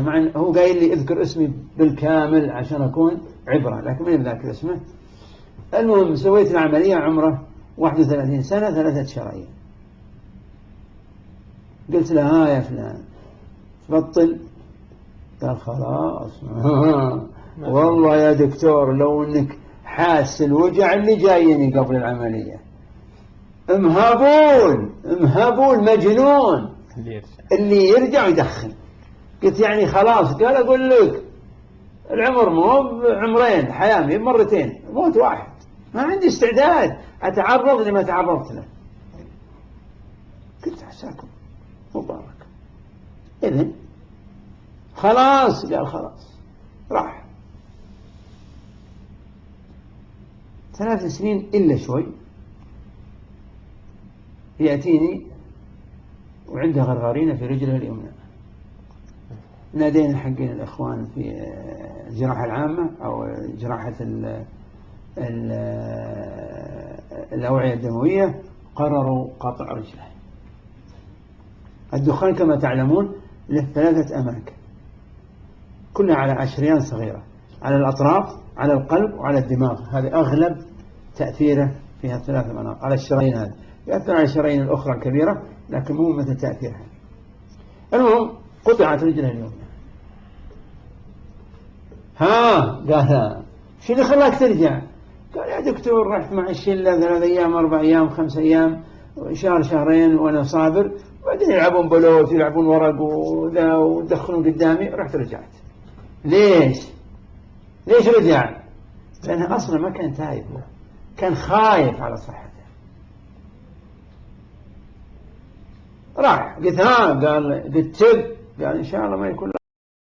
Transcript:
مع أنه هو قايل لي اذكر اسمي بالكامل عشان أكون عبرة، لكن ما يذاكر اسمه. المهم سويت العملية، عمره 31 سنة 3 شرايين. قلت له ها يا فلان تبطل؟ قال خلاص. والله يا دكتور لو انك حاس الوجع اللي جايني قبل العملية. مهبول مجنون اللي يرجع يدخن. قلت يعني خلاص؟ قال أقول لك العمر مو بعمرين، حياة مرتين، موت واحد. ما عندي استعداد أتعرض لما تعرضت له. قلت عساكم مبارك. إذن خلاص. قال خلاص. راح 3 سنين إلا شوي يأتيني وعنده غرغرينة في رجله اليمنى. نادينا حقين الإخوان في الجراحة العامة أو جراحة الأوعية الدموية، قرروا قطع رجله. الدخان كما تعلمون له 3 أماكن كلها على عشريان صغيرة، على الأطراف، على القلب، وعلى الدماغ. هذا أغلب تأثيره فيها 3 مناطق. على الشرايين هذه يأثر على الشرايين الأخرى الكبيرة لكن مو مثل تأثيرها. المهم قطعت رجله اليمنى. ها قال شو اللي خلاك ترجع؟ قال يا دكتور رحت مع الشلة 3 أيام 4 أيام 5 أيام شهر شهرين وأنا صابر، بعدين يلعبون بلوت يلعبون ورق وذا ودخلون قدامي، رحت رجعت. ليش رجع؟ لأنه أصلا ما كان تايب، كان خايف على صحته. راح قلت ها؟ قال قلت تب؟ قال إن شاء الله ما يكون